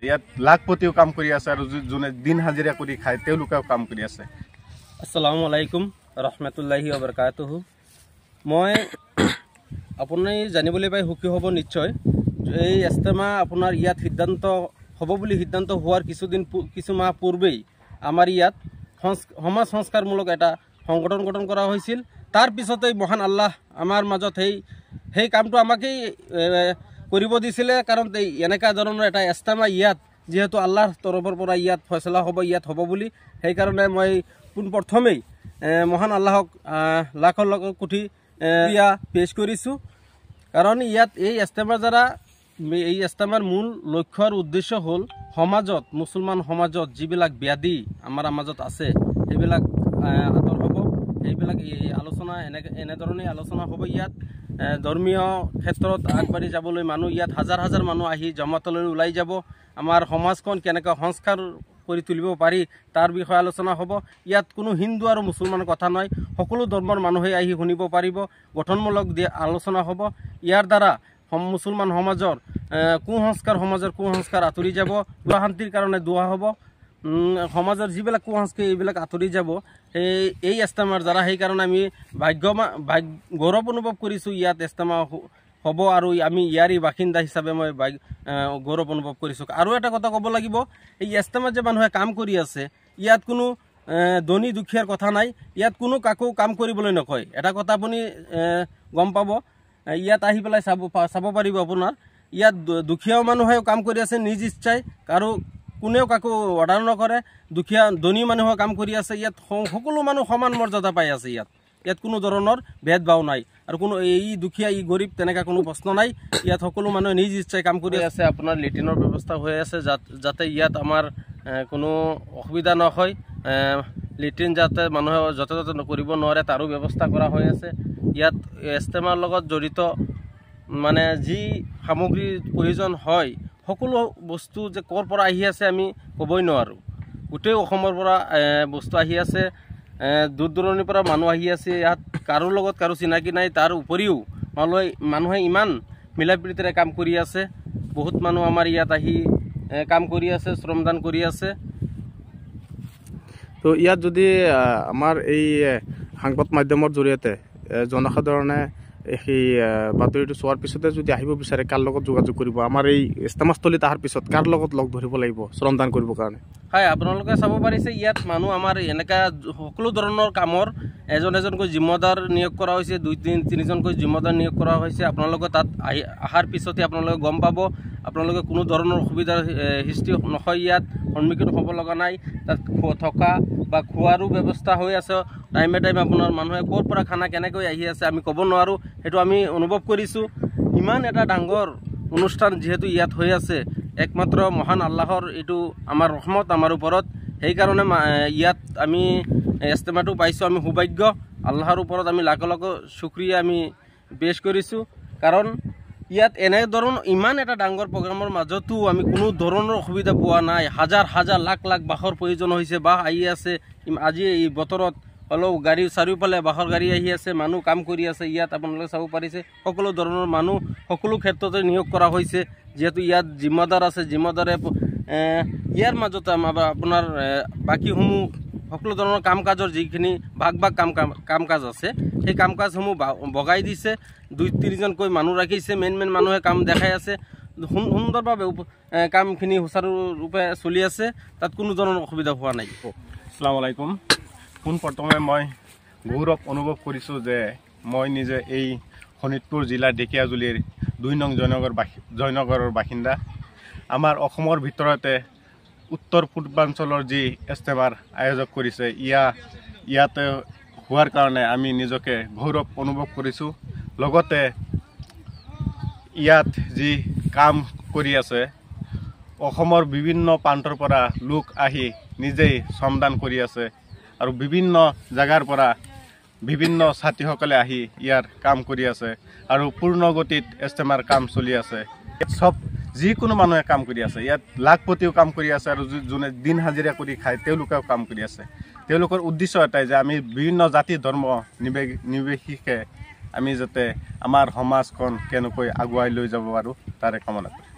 ইয়াত লাখপতিও কাম কৰি আছে আৰু যোনে দিন হাজিৰা কৰি খায় তেওঁলোকেও কাম কৰি আছে। আসসালামু আলাইকুম ৰহমতুল্লাহি ওবৰকাতুহু। মই আপুনি জানিবলৈ পাই সুখী হ'ব নিশ্চয়। এই ইস্তেমা আপোনাৰ ইয়াত সিদ্ধান্ত হ'ব বুলি সিদ্ধান্ত হোৱাৰ কিছু মাহ পূৰ্বেই আমাৰ ইয়াত সমাজ সংস্কাৰমূলক এটা সংগঠন গঠন কৰা হৈছিল। তাৰ পিছতেই মহান আল্লাহ আমাৰ মাজত সেই কামটো আমাকেই কৰিব দিছিলে, কাৰণ এনেকুৱা ধৰণৰ এটা ইস্তেমা ইয়াত যিহেতু আল্লাহৰ তৰফৰ পৰা ইয়াত ফয়চলা হ'ব, ইয়াত হ'ব বুলি, সেইকাৰণে মই পোনপ্ৰথমেই মহান আল্লাহক লাখ লাখ কোটি পেশ কৰিছোঁ। কাৰণ ইয়াত এই ইস্তেমাৰ দ্বাৰা এই ইস্তেমাৰ মূল লক্ষ্য আৰু উদ্দেশ্য হ'ল সমাজত, মুছলমান সমাজত যিবিলাক ব্যাধি আমাৰ মাজত আছে সেইবিলাক আঁতৰ হ'ব। সেইবিলাক আলোচনা এনেধৰণেই আলোচনা হ'ব। ইয়াত ধৰ্মীয় ক্ষেত্ৰত আগবাঢ়ি যাবলৈ মানুহ ইয়াত হাজাৰ হাজাৰ মানুহ আহি জমাতলৈ ওলাই যাব। আমাৰ সমাজখন কেনেকৈ সংস্কাৰ কৰি তুলিব পাৰি তাৰ বিষয়ে আলোচনা হ'ব। ইয়াত কোনো হিন্দু আৰু মুছলমানৰ কথা নাই, সকলো ধৰ্মৰ মানুহে আহি শুনিব পাৰিব। গঠনমূলক আলোচনা হ'ব। ইয়াৰ দ্বাৰা মুছলমান সমাজৰ কুসংস্কাৰ আঁতৰি যাব। দুৱা শান্তিৰ কাৰণে দুৱা হ'ব। সমাজৰ যিবিলাক কুসংস্কাৰ এইবিলাক আঁতৰি যাব এই ইস্তেমাৰ দ্বাৰা। সেইকাৰণে আমি গৌৰৱ অনুভৱ কৰিছোঁ ইয়াত ইস্তেমা হ'ব, আৰু আমি ইয়াৰে বাসিন্দা হিচাপে মই গৌৰৱ অনুভৱ কৰিছোঁ। আৰু এটা কথা ক'ব লাগিব, এই ইস্তেমাত যে মানুহে কাম কৰি আছে ইয়াত কোনো ধনী দুখীয়াৰ কথা নাই। ইয়াত কোনো কাকো কাম কৰিবলৈ নকয়। এটা কথা আপুনি গম পাব, ইয়াত আহি পেলাই চাব পাৰিব আপোনাৰ ইয়াত দুখীয়াও মানুহেও কাম কৰি আছে নিজ ইচ্ছাই, আৰু কোনেও কাকো অৰ্ডাৰ নকৰে। ধনী মানুহেও কাম কৰি আছে। ইয়াত সকলো মানুহ সমান মৰ্যাদা পাই আছে। ইয়াত কোনো ধৰণৰ ভেদভাৱ নাই, আৰু কোনো এই দুখীয়া ই গৰীব তেনেকুৱা কোনো প্ৰশ্ন নাই। ইয়াত সকলো মানুহে নিজ ইচ্ছাই কাম কৰি আছে। আপোনাৰ লেট্ৰিনৰ ব্যৱস্থা হৈ আছে যাতে ইয়াত আমাৰ কোনো অসুবিধা নহয়। লেট্ৰিন যাতে মানুহে য'তে ত'তে কৰিব নোৱাৰে তাৰো ব্যৱস্থা কৰা হৈ আছে। ইয়াত ইস্তেমাৰ লগত জড়িত মানে যি সামগ্ৰীৰ প্ৰয়োজন হয় সকলো বস্তু যে ক'ৰ পৰা আহি আছে আমি ক'বই নোৱাৰোঁ। গোটেই অসমৰ পৰা বস্তু আহি আছে, দূৰ দূৰণিৰ পৰা মানুহ আহি আছে। ইয়াত কাৰো লগত কাৰো চিনাকি নাই। তাৰ উপৰিও মানুহে ইমান মিলা প্ৰীতিৰে কাম কৰি আছে। বহুত মানুহ আমাৰ ইয়াত আহি কাম কৰি আছে, শ্ৰমদান কৰি আছে। তো ইয়াত যদি আমাৰ এই সাংবাদ মাধ্যমৰ জৰিয়তে জনসাধাৰণে সেই বাতৰিটো চোৱাৰ পিছতে যদি আহিব বিচাৰে কাৰ লগত যোগাযোগ কৰিব? আমাৰ এই ইস্তেমাস্থলীত অহাৰ পিছত কাৰ লগত লগ ধৰিব লাগিব শ্ৰমদান কৰিবৰ কাৰণে? হয়, আপোনালোকে চাব পাৰিছে ইয়াত মানুহ আমাৰ এনেকুৱা সকলো ধৰণৰ কামৰ এজনকৈ জিম্মেদাৰ নিয়োগ কৰা হৈছে, 2-3জনকৈ জিম্মেদাৰ নিয়োগ কৰা হৈছে। আপোনালোকে তাত অহাৰ পিছতে আপোনালোকে গম পাব। আপোনালোকে কোনো ধৰণৰ অসুবিধাৰ সৃষ্টি নহয়, ইয়াত সন্মুখীন হ'ব লগা নাই। তাত থকা বা খোৱাৰো ব্যৱস্থা হৈ আছে টাইমে আপোনাৰ মানুহে ক'ৰ পৰা খানা কেনেকৈ আহি আছে আমি ক'ব নোৱাৰোঁ। সেইটো আমি অনুভৱ কৰিছোঁ। ইমান এটা ডাঙৰ অনুষ্ঠান যিহেতু ইয়াত হৈ আছে, একমাত্ৰ মহান আল্লাহৰ এইটো আমাৰ ৰহমত আমাৰ ওপৰত। সেইকাৰণে ইয়াত আমি ইস্তেমাটো পাইছোঁ। আমি সৌভাগ্য। আল্লাহৰ ওপৰত আমি লাখ লাখ শুক্ৰিয়া আমি পেশ কৰিছোঁ। কাৰণ ইয়াত এনেধৰণৰ ইমান এটা ডাঙৰ প্ৰগ্ৰামৰ মাজতো আমি কোনো ধৰণৰ অসুবিধা পোৱা নাই। হাজাৰ হাজাৰ লাখ লাখ বাঁহৰ প্ৰয়োজন হৈছে, বাঁহ আহি আছে। আজি এই বতৰত হ'লেও গাড়ী চাৰিওফালে বাঁহৰ গাড়ী আহি আছে, মানুহ কাম কৰি আছে। ইয়াত আপোনালোকে চাব পাৰিছে সকলো ধৰণৰ মানুহ সকলো ক্ষেত্ৰতে নিয়োগ কৰা হৈছে। যিহেতু ইয়াত জিম্মেদাৰ আছে, জিম্মেদাৰে ইয়াৰ মাজতে আপোনাৰ বাকীসমূহ সকলো ধৰণৰ কাম কাজৰ যিখিনি ভাগ কাম কাজ আছে সেই কাম কাজসমূহ বগাই দিছে। 2-3জনকৈ মানুহ ৰাখিছে, মেইন মানুহে কাম দেখাই আছে। সুন্দৰভাৱে কামখিনি সুচাৰুৰূপে চলি আছে। তাত কোনো ধৰণৰ অসুবিধা হোৱা নাই। আসসালামু আলাইকুম। পোনপ্ৰথমে মই গৌৰৱ অনুভৱ কৰিছোঁ যে মই নিজে এই শোণিতপুৰ জিলাৰ ঢেকীয়াজুলিৰ 2 নং জয়নগৰৰ বাসিন্দা। আমাৰ অসমৰ ভিতৰতে উত্তৰ পূৰ্বাঞ্চলৰ যি ইস্তেমাৰ আয়োজক কৰিছে ইয়াতে হোৱাৰ কাৰণে আমি নিজকে গৌৰৱ অনুভৱ কৰিছোঁ। লগতে ইয়াত যি কাম কৰি আছে অসমৰ বিভিন্ন প্ৰান্তৰ পৰা লোক আহি নিজেই শ্ৰমদান কৰি আছে, আৰু বিভিন্ন জাগাৰ পৰা বিভিন্ন ছাত্ৰীসকলে আহি ইয়াৰ কাম কৰি আছে, আৰু পূৰ্ণ গতিত ইস্তেমাৰ কাম চলি আছে। সব যিকোনো মানুহে কাম কৰি আছে। ইয়াত লাখপতিও কাম কৰি আছে, আৰু যোনে দিন হাজিৰা কৰি খায় তেওঁলোকেও কাম কৰি আছে। তেওঁলোকৰ উদ্দেশ্য এটাই যে আমি বিভিন্ন জাতি ধৰ্ম নিৰ্বিশেষে আমি যাতে আমাৰ সমাজখন কেনেকৈ আগুৱাই লৈ যাব পাৰোঁ তাৰে কামনা কৰোঁ।